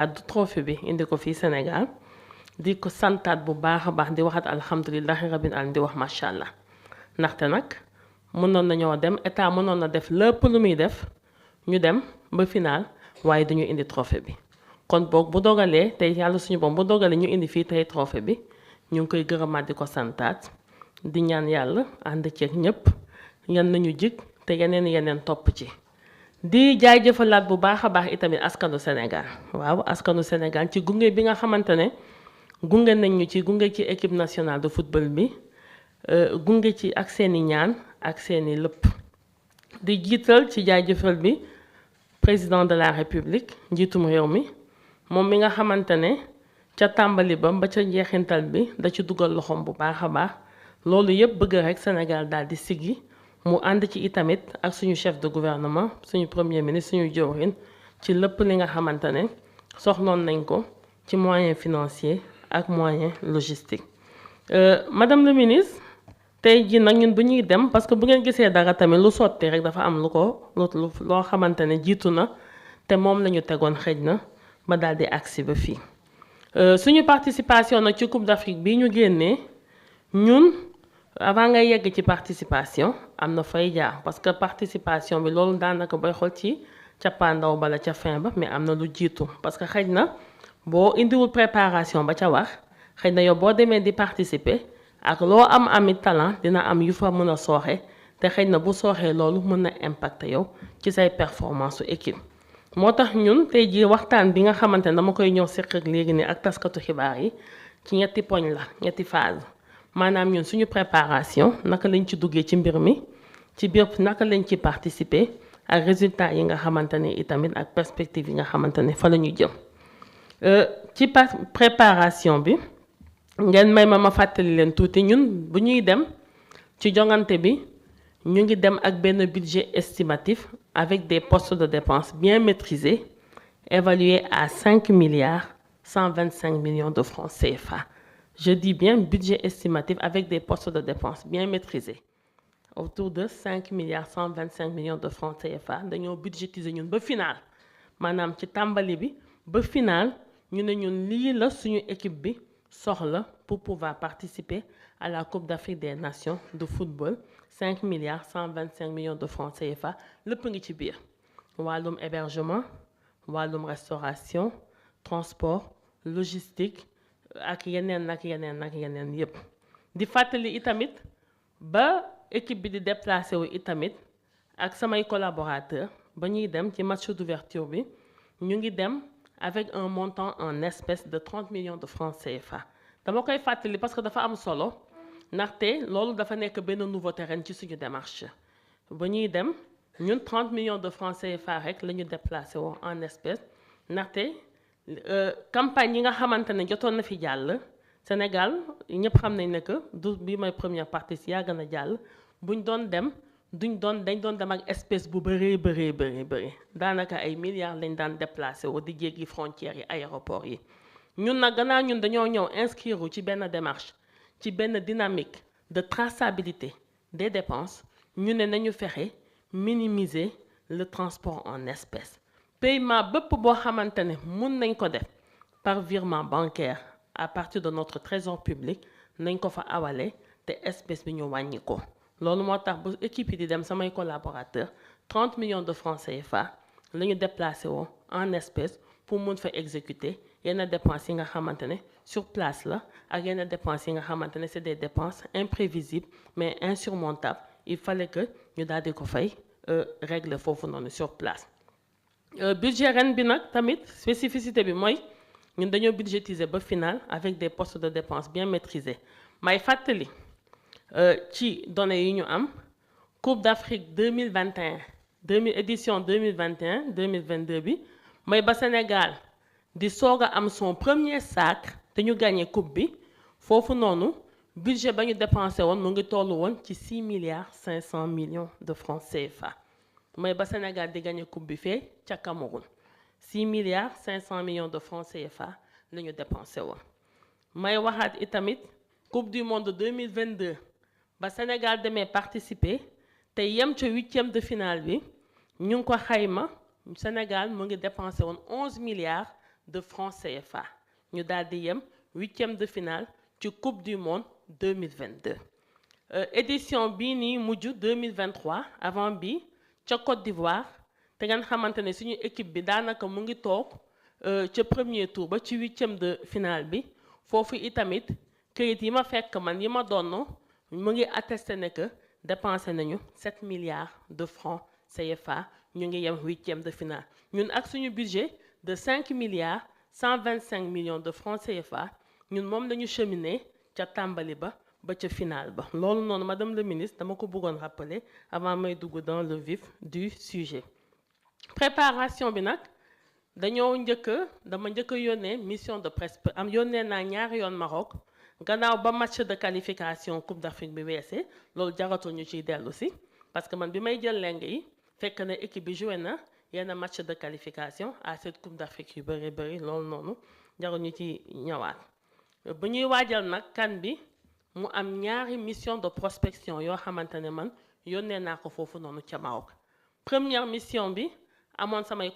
addu trophée bi indi ko fii Sénégal di ko santaat bu baax a baax di waxaat alhamdulilahi rabbil alamin di wax macha allah ndaxte nag mënoon nañoo dem état mënoon na def lépp lu muy def ñu dem ba final waaye duñu indi trophée bi kon boog bu dogalee tey yàlla suñu boom bu dogalee ñu indi fii tey trophée bi ñu ngi koy gërëmaat di ko santaat di ñaan yàlla ànd ceeg ñëpp yan nañu jig te yeneen topp ci di jaajëfalaat bu baax a baax itamit askanu Sénégal waaw askanu Sénégal ci gunge bi nga xamante ne gunge nañ ñu ci gunge ci équipe nationale de football bi gunge ci ak seeni ñaan ak seeni lépp di jiital ci jaajëfal bi président de la république njiitum réew mi moom mi nga xamante ne ca tàmbali ba ca njeexintal bi da ci dugal loxoom bu baax a baax loolu yëpp bëgg rek Sénégal daal di siggi mu ànd ci itamit ak suñu chef de gouvernement suñu premier ministre suñu jawriñ ci lépp li nga xamante ne soxloon nañ ko ci moyen financier ak moyen logistique madame le ministre tey jii nag ñun bu ñuy dem parce que bu ngeen gisee dara tamit lu sotti rek dafa am loo xamante ne jiitu na te moom la ñu tegoon xëj na ba daal di agsi ba fii suñu participation nag ci Coupe d'Afrique bii ñu génnee ñun avant ngay yegg ci participation am na fay jaar parce que participation bi loolu daanaka bay xool ci cappaandaw bala ca fin ba mais am na lu jiitu parce que xëj na boo indiwul préparation ba ca wax xëy na yow boo demee di participer ak loo am amit talent dina am yu fa mën a sooxe te xëy na bu sooxee loolu mën na impacter yow ci say performance su équipe moo tax ñun tey jii waxtaan bi nga xamante ne dama koy ñëw seq ak léegi nii ak taskatu xibaar yi ci ñetti poñ la ñetti phase maanaam ñun suñu préparation naka lañ ci duggee ci mbir mi ci biir naka lañ ci participer ak résultat yi nga xamante ne itamit ak perspective yi nga xamante ne fa la ñu jëm ci préparation bi ngeen may ma fàttali leen tuuti ñun bu ñuy dem ci jongante bi ñu ngi dem ak benn budget estimatif avec des postes de dépenses bien maîtrisés évalués à 5,125 milliards de francs CFA. Je dis bien budget estimatif avec des postes de dépenses bien maîtrisés autour de 5,125 milliards de francs CFA dañoo budgétiser ñun ba final maanaam ci tàmbali bi ba final ñu ne ñun lii la suñu équipe bi soxla pour pouvoir participer à la Coupe d'Afrique des Nations de football 5,125 milliards de francs CFA lépp ngi ci biir wàllum hébergement wàllum restauration transport logistique ak yeneen yépp di fàttali itamit ba équipe bi di déplacé wu itamit ak samay collaborateurs ba ñuy dem ci match d'ouverture bi ñu ngi dem avec un montant en espèces de 30 millions de francs CFA dama koy fàttali parce que dafa am solo ndaxte loolu dafa nekk benn nouveauté ren ci suñu démarche ba ñuy dem ñun 30 millions de francs CFA rek la ñu déplacé woo en espèces ndaxte campagne yi nga xamante ne jotoon na fi jàll Sénégal ñëpp xam nañ ne que du bi may première partie si yàgg na jàll buñ doon dem dañ doon dem ak espèce bu bëri daanaka ay milliards lañ daan déplacé wu di jéggi frontières yi aéroport yi ñun nag gannaaw ñun dañoo ñëw inscrire ci benn démarche ci benn dynamique de traçabilité des dépenses ñu ne nañu fexe minimiser le transport en espèces paiement bépp boo xamante ne mun nañ ko def par virement bancaire à partir de notre trésor public nañ ko fa awale te espèce bi ñu wàññi ko loolu moo tax bu équipe yi di dem samay collaborateurs 30 millions de francs CFA la ñu déplacé woo en espèces pour mun fa exécuter yenn dépenses yi nga xamante ne sur place la ak yenn dépenses yi nga xamante ne c'est des dépenses imprévisibles mais insurmontables il fallait que ñu daal di ko fay régler foofu noonu sur place budget ren bi nag tamit spécificité bi mooy ñun dañoo budgétiser ba final avec des postes de dépenses bien maîtrisés may fàttali ci données yi ñu am Coupe d'Afrique 2021 édition 2021-2022 bi mooy ba Sénégal di soog a am son premier sacre te ñu gagné coupe bi foofu noonu budget ba ñu dépensé woon mu ngi tollu woon ci 6,5 milliards de francs CFA mooy ba Sénégal di gagné coupe bi fee ca Cameroun 6,5 milliards de francs CFA la ñu dépensé woon may waxaat itamit coupe du monde 2022 ba Sénégal demee participer te yem ca 8e de finale bi ñu ngi ko xayma Sénégal mu ngi dépensé woon 11 milliards de francs CFA ñu daal di yem 8e de finale ci coupe du monde 2022. Édition bii nii mujj 2023 avant bi ca Côte d'Ivoire te ngeen xamante ne suñu équipe bi daanaka mu ngi toog ca premier tour ba ci 8e de finale bi foofu itamit këyit yi ma fekk man yi ma donn mu ngi attesté ne que dépensé nañu 7 milliards de francs CFA ñu ngi yem 8e de finale ñun ak suñu budget de 5 milliards 125 millions de francs CFA ñun moom lañu cheminé ca tàmbali ba ca final ba loolu noonu madame le ministre dama ko bëggoon rappeler avant may dugg dans le vif du sujet. Préparation bi nag dama njëkk a yónnee mission de presse am yónnee naa ñaari yoon Maroc gannaaw ba match de qualification Coupe d'Afrique bi weesee loolu jaratul ñu ciy dellu si parce que man bi may jël leng yi fekk na équipe bi joué na yenn match de qualification à cette Coupe d'Afrique yu bëri loolu noonu jarul ñu ci ñëwaat bu ñuy waajal nag kan bi mu am ñaari mission de prospection yoo xamante ne man yónnee naa ko foofu noonu ca Maroc. Première mission bi amoon samay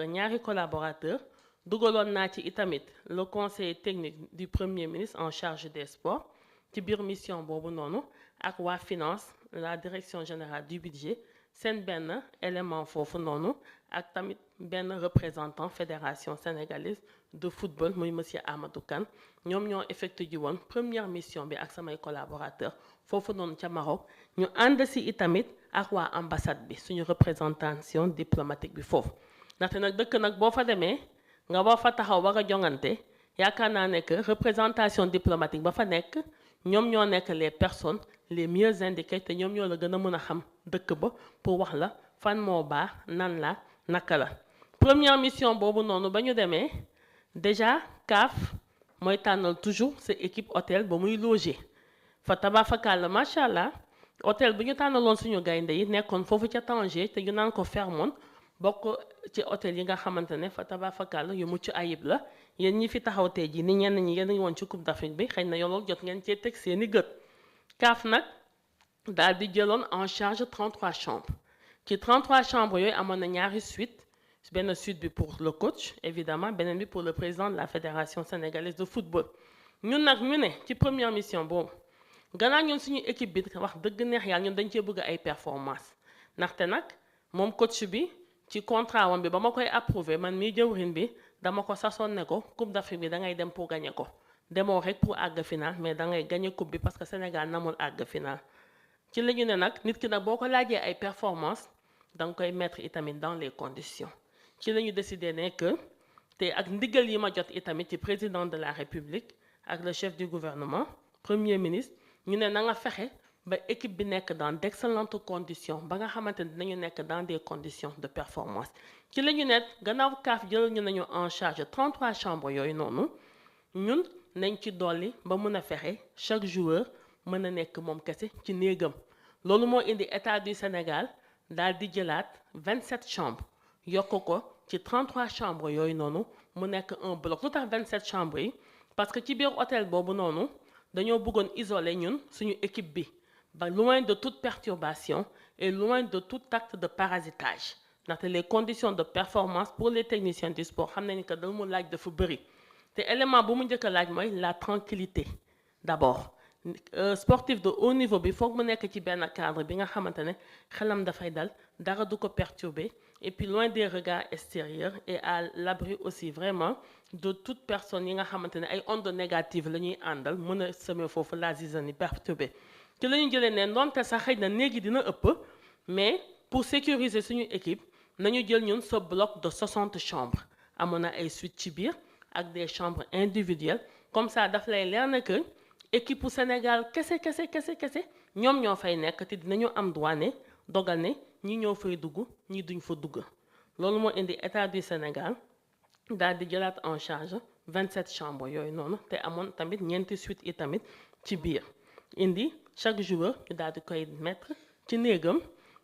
ñaari collaborateur dugaloon naa ci itamit le conseil technique du premier ministre en charge des sports ci biir mission boobu noonu ak waa finance la direction générale du budget seen benn élément foofu noonu ak tamit benn représentant fédération sénégalaise de football muy monsieur Amadou Kane ñoom ñoo effectué ji woon première mission bi ak samay collaborateur foofu noonu ca Maroc ñu ànd si itamit ak waa ambassade bi suñu représentation diplomatique bi foofu ndaxte nag dëkk nag boo fa demee nga war fa taxaw war a jongante yaakaar naa ne que représentation diplomatique ba fa nekk ñoom ñoo nekk les personnes les mieux indiquées te ñoom ñoo la gën a mën a xam dëkk ba pour wax la fan moo baax nan la naka la. Première mission boobu noonu ba ñu demee déjà CAF mooy tànnal toujours sa équipe hôtel ba muy loger fa tabafakal macha allah hôtel bu ñu tànnaloon suñu gaynde yi nekkoon foofu ca Tanger te ñu naan ko Fermone bokk ci hôtel yi nga xamante ne fa tabafakal yu mucc ayib la yéen ñi fi taxaw tey jii ni ñenn ñi yéen a ngi woon ci Coupe d'Afrique bi xëy na yow jot ngeen cee teg seeni gët. CAF nag daal di jëloon en charge 33 chambres ci 33 chambres yooyu amoon na ñaari suite benn suite bi pour le coach évidemment beneen bi pour le président de la fédération sénégalaise de football. ñun nag ñu ne ci première mission boobu gannaaw ñun suñu équipe bi wax dëgg neex yàlla ñun dañ cee bëgg ay performance ndaxte nag moom coach bi ci contrat wam bi ba ma koy approuvé man mii jëwrin bi dama ko sasoon ne ko Coupe d'Afrique bi da ngay dem pour gagner ko demoo rek pour àgg final mais da ngay gagner coupe bi parce que Sénégal namul àgg final. ci la ñu ne nag nit ki nag boo ko laajee ay performance da nga koy mettre itamit dans les conditions ci la ñu décidé ne que te ak ndigal yi ma jot itamit ci président de la République ak le chef du gouvernement premier ministre ñu ne na nga fexe ba équipe bi nekk dans d'excellentes conditions ba nga xamante ne dinañu nekk dans des conditions de performance ci la ñu ne gannaaw CAF jël ñu nañu en charge 33 chambres yooyu noonu ñun nañ ci dolli ba mun a fexe chaque joueur mën a nekk moom kese ci néegam loolu moo indi état du Sénégal daal di jëlaat 27 chambres yokk ko ci 33 chambres yooyu noonu mu nekk un bloc lu tax 27 chambres yi parce que ci biir hôtel boobu noonu dañoo bëggoon isoler ñun suñu équipe bi ba loin de toute perturbation et loin de tout acte de parasitage ndaxte les conditions de performance pour les techniciens du sport xam nañu que dal mu laaj dafa bëri te élément bu mu njëkk a laaj mooy la tranquillité d'abord sportif de haut niveau bi foog mu nekk ci benn cadre bi nga xamante ne xelam dafay dal dara du ko perturber et puis loin des regards extérieurs et à l'abri aussi vraiment de toute personne yi nga xamante ne ay ondes négatives la ñuy àndal mën a semer foofu la zizanie perturber ci la ñu jëlee ne doonte sax xëy na néegi dina ëpp mais pour sécuriser suñu équipe nañu jël ñun ce bloc de 60 chambres amoon na ay suites ci biir ak des chambres individuelles comme ça daf lay leer na que équipe bu Sénégal kese ñoom ñoo fay nekk te dinañu am droit ne dogal ne ñi ñoo fay dugg ñi duñ fa dugg loolu moo indi état du Sénégal daal di jëlaat en charge 27 chambres yooyu noonu te amoon tamit ñeenti suite yi tamit ci biir indi chaque joueur ñu daal di koy mettre ci néegam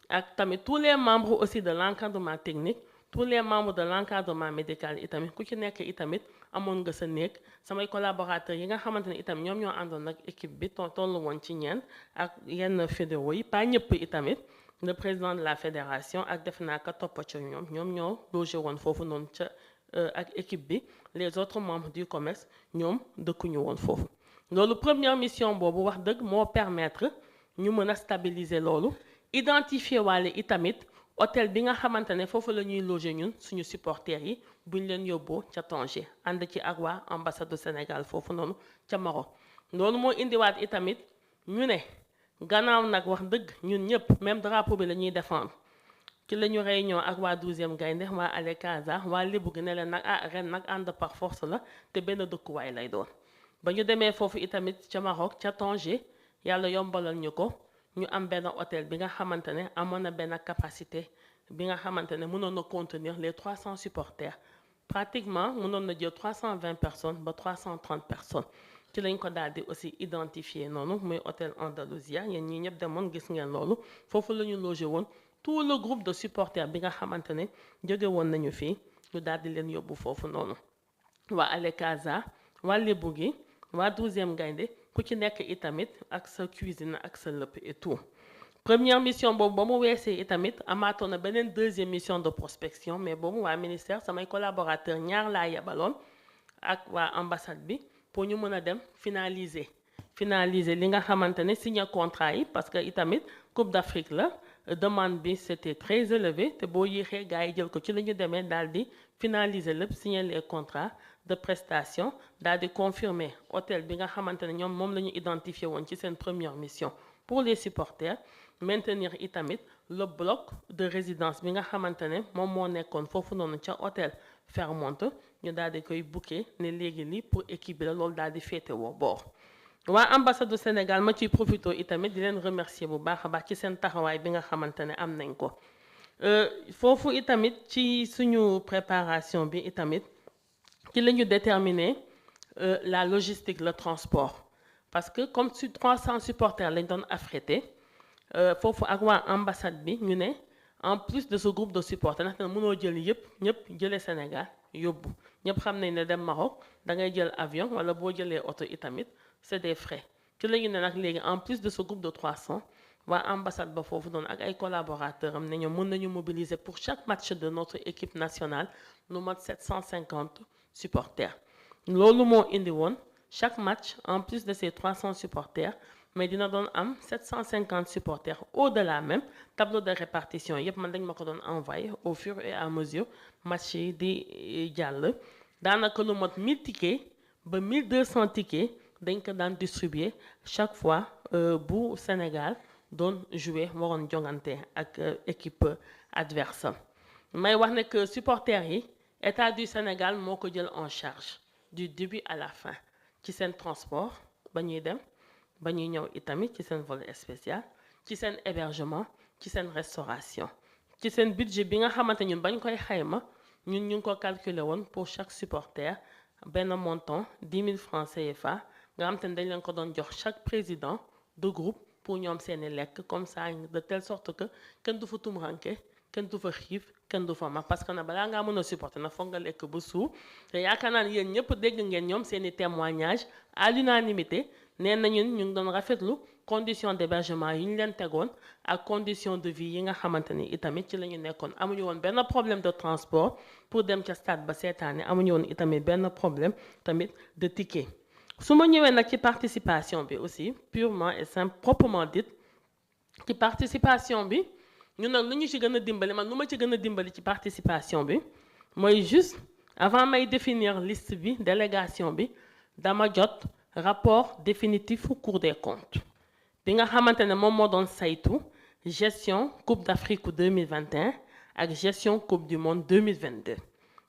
ak tamit tous les membres aussi de l'encadrement technique tous les membres de l'encadrement médical itamit ku ci nekk itamit amoon nga sa néeg samay collaborateurs yi nga xamante ne itam ñoom ñoo àndoon nag équipe bi tollu woon ci ñeen ak yenn fédéraux yi pas ñëpp itamit le président de la fédération ak def naa ka toppa ca ñoom ñoo logé woon foofu noonu ca ak équipe bi les autres membres du COMEX ñoom dëkkuñu woon foofu loolu première mission boobu wax dëgg moo permettre ñu mën a stabiliser loolu identifier waale itamit hôtel bi nga xamante ne foofu la ñuy loger ñun suñu supporters yi buñ leen yóbboo ca Tanger ànd ci ak waa ambassade du Sénégal foofu noonu ca Maroc loolu moo indiwaat itamit ñu ne gannaaw nag wax dëgg ñun ñëpp même drapeau bi la ñuy défendre ci la ñu réunion ak waa 12e gaynde waa Ale Casa waa Lébu gi ne leen nag ren nag ànd par force la te benn dëkkuwaay lay doon ba ñu demee foofu itamit ca Maroc ca Tanger yàlla yombalal ñu ko ñu am benn hôtel bi nga xamante ne amoon na benn capacité bi nga xamante ne mënoon na contenir les 300 supporters pratiquement mënoon na jël 320 personnes ba 330 personnes ci lañ ko daal di aussi identifier noonu muy hôtel Andalousia yéen ñii ñëpp demoon gis ngeen loolu foofu la ñu logé woon tout le groupe de supporters bi nga xamante ne jóge woon nañu fii ñu daal di leen yóbbu foofu noonu waa Ale Casa waa Lébu gi waa 12e gaynde ku ci nekk itamit ak sa cuisine ak sa lépp et tout première mission boobu ba mu weesee itamit amaatoon na beneen deuxième mission de prospection mais boobu waa ministère samay collaborateur ñaar laa yebaloon ak waa ambassade bi pour ñu mën a dem finaliser li nga xamante ne signer contrat yi parce que itamit Coupe d'Afrique la demande bi c'était très élevé te boo yéexee gars yi jël ko ci la ñu demee daal di finaliser lépp signer les contrats de prestation daal di confirmer hôtel bi nga xamante ne ñoom moom la ñu identifié woon ci seen première mission pour les supporters maintenir itamit le bloc de résidence bi nga xamante ne moom moo nekkoon foofu noonu ca hôtel Fairmont ñu daal di koy booker ne léegi lii pour équipe bi la loolu daal di féetewoo boor waa ambassade du Sénégal ma ciy profité itamit di leen remercier bu baax a baax ci seen taxawaay bi nga xamante ne am nañ ko foofu itamit ci suñu préparation bi itamit ci la ñu déterminer la logistique le transport parce que comme sur 300 supporters lañ doon affrété foofu ak waa ambassade bi ñu ne en plus de ce groupe de supporters ndaxte mënoo jël ñëpp jëlee Sénégal yóbbu ñëpp xam nañ ne dem Maroc da ngay jël avion wala boo jëlee oto itamit c'est des frais ci la ñu ne nag léegi en plus de ce groupe de 300 waa ambassade ba foofu noonu ak ay collaborateurs am ne ñoom mën nañu mobiliser pour chaque match de notre équipe nationale lu mat 750 supporters loolu moo indi woon chaque match en plus de ces 300 supporters mais dina doon am 750 supporters au-delà même tableau de répartition yépp man dañ ma ko doon envoyé au fur et à mesure match yi di jàll daanaka lu mot 1000 tickets ba 1200 tickets dañ ko daan distribuer chaque fois bu Sénégal doon jouer waroon jongante ak équipe adverse may wax ne que supporters yi État du Sénégal moo ko jël en charge du début à la fin ci seen transport ba ñuy dem ba ñuy ñëw itamit ci seen vol spécial ci seen hébergement ci seen restauration ci seen budget bi nga xamante ñun bañ koy xayma ñun ñu ngi ko calculer woon pour chaque supporter benn montant 10 000 francs CFA nga xamante ne dañ leen ko doon jox chaque président de groupe pour ñoom seeni lekk comme ça de telle sorte que kenn du fa tumranke kenn du fa xiif kenn du fa mag parce que nag balaa ngaa mën a supporter nag foog nga lekk ba suur te yaakaar naa ne yéen ñëpp dégg ngeen ñoom seeni témoignage à l'unanimité nee na ñun ñu ngi doon rafetlu condition d'hébergement yi ñu leen tegoon ak condition de vie yi nga xamante ni itamit ci la ñu nekkoon amuñu woon benn problème de transport pour dem ca stade ba seetaane amuñu woon itamit benn problème tamit de ticket su ma ñëwee nag ci participation bi aussi purement et simple proprement dit ci participation bi ñun nag lu ñu ci gën a dimbali man lu ma ci gën a dimbali ci participation bi mooy juste avant may définir liste bi délégation bi dama jot rapport définitif Cour des comptes bi nga xamante ne moom moo doon saytu gestion Coupe d'Afrique 2021 ak gestion Coupe du Monde 2022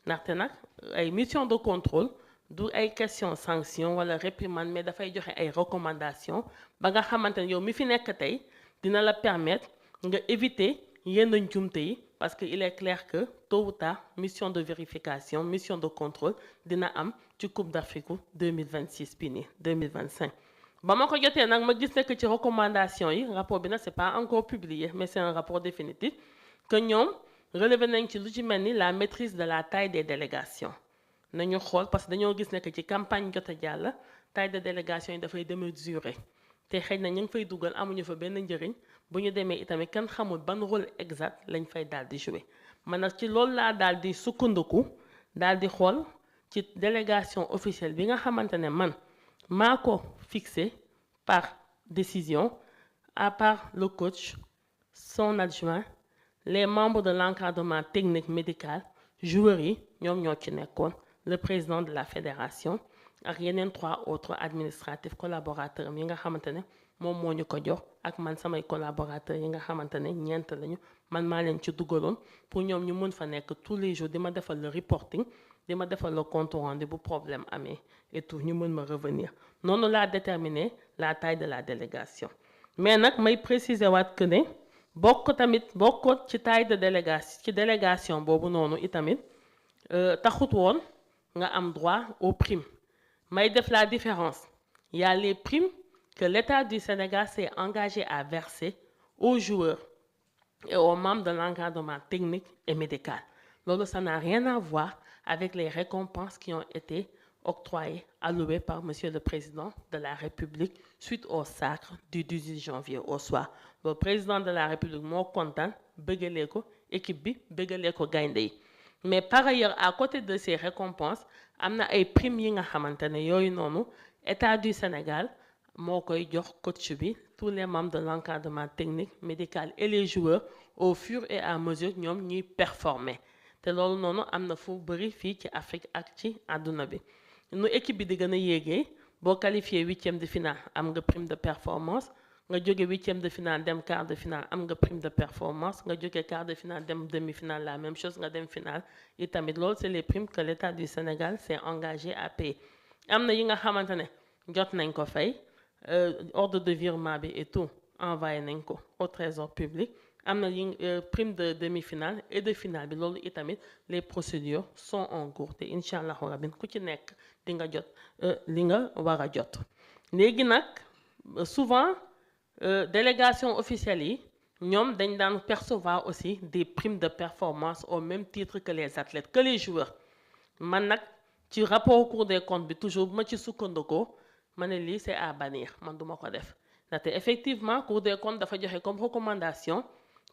ndaxte nag ay mission de contrôle du ay question sanction wala réprimande mais dafay joxe ay recommandations ba nga xamante ne yow mi fi nekk tey dina la permettre nga éviter yenn njumte yi parce que il est clair que tôt ou tard mission de vérification mission de contrôle dina am ci Coupe d'Afrique 2026 bi nii 2025 ba ma ko jotee nag ma gis nekk ci recommandation yi rapport bi nag c'est pas encore publié mais c'est un rapport définitif que ñoom relevé nañ ci lu ci mel ni la maîtrise de la taille des délégations nañu xool parce que dañoo gis nekk ci campagne jot a jàll taille de délégation yi dafay démesuré te xëy na ñu ngi fay dugal amuñu fa benn njëriñ bu ñu demee itamit kenn xamul ban rôle exact lañ fay daal di jouer man nag ci loolu laa daal di sukkandiku daal di xool ci délégation officielle bi nga xamante ne man maa ko fixé par décision à part le coach son adjoint les membres de l'encadrement technique médical joueurs yi ñoom ñoo ci nekkoon le président de la fédération ak yeneen 3 autres administratifs collaborateurs yi nga xamante ne moom moo ñu ko jox ak man samay collaborateurs yi nga xamante ne ñeent lañu man maa leen ci dugaloon pour ñoom ñu mën fa nekk tous les jours di ma defal le reporting di ma defal le compte rendu bu problème amee et tout ñu mën ma revenir noonu laa déterminer la taille de la délégation mais nag may préciser waat que ne bokkoon ci taille de délégation boobu noonu itamit taxut woon nga am droit aux primes may def la différence il y a les primes que l'État du Sénégal s'est engagé à verser aux joueurs et aux membres de l'encadrement technique et médical loolu ça n'a rien à voir avec les récompenses qui ont été octroyées allouées par Monsieur le Président de la République suite au sacre du 18 janvier au soir le président de la République moo kontaan bëggalee ko équipe bi bëggalee ko gaynde yi mais par ailleurs à côté de ces récompenses am na ay primes yi nga xamante ne yooyu noonu État du Sénégal moo koy jox coach bi tous les membres de l'encadrement technique médical et les joueurs au fur et à mesure ñoom ñuy performer te loolu noonu am na fu bëri fii ci Afrique ak ci àdduna bi nu équipe bi di gën a yéegee boo qualifié 8e de finale am nga prime de performance nga jóge 8e de finale dem quart de finale am nga prime de performance nga jóge quart de finale dem demi-finale la même chose nga dem finale itamit loolu c'est les primes que l'État du Sénégal s'est engagé à payer am na yi nga xamante ne jot nañ ko fay ordre de virement bi et tout envoyé nañ ko au trésor public am na yi prime de demi-finale et de finale bi loolu itamit les procédures sont en cours te incha allahu rabbi ku ci nekk di nga jot li nga war a jot léegi nag souvent délégation officielle yi ñoom dañ daan percevoir aussi des primes de performance au même titre que les athlètes que les joueurs man nag ci rapport Cour des comptes bi toujours bu ma ci sukkandikoo ma ne lii c'est à bannir man duma ko def ndaxte effectivement Cour des comptes dafa joxe comme recommandation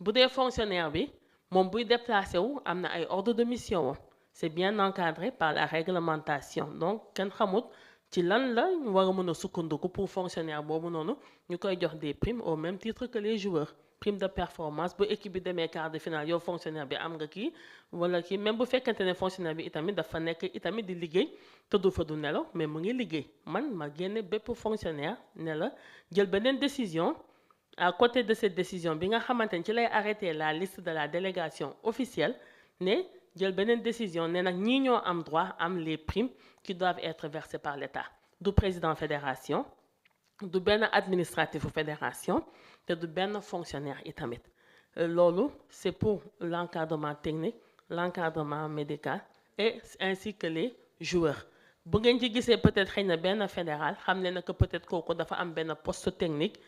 bu dee fonctionnaire bi moom buy déplacé wu am na ay ordre de mission c'est bien encadré par la réglementation donc kenn xamut ci lan la ñu war a mën a sukkandiku pour fonctionnaire boobu noonu ñu koy jox des primes au même titre que les joueurs prime de performance bu équipe bi demee quart de finale yow fonctionnaire bi am nga kii wala kii même bu fekkente ne fonctionnaire bi itamit dafa nekk itamit di liggéey tëddu fa du nelaw mais mu ngi liggéey man ma génne bépp fonctionnaire ne la jël beneen décision à côté de cette décision bi nga xamante ne ci lay arrêter la liste de la délégation officielle ne jël beneen décision ne nag ñii ñoo am droit am les primes qui doivent être versées par l'État du président fédération du benn administratif fédération te du benn fonctionnaire itamit loolu c'est pour l'encadrement technique l'encadrement médical et ainsi que les joueurs bu ngeen ci gisee peut-être xëy na benn fédéral xam ne que peut-être kooku dafa am benn poste technique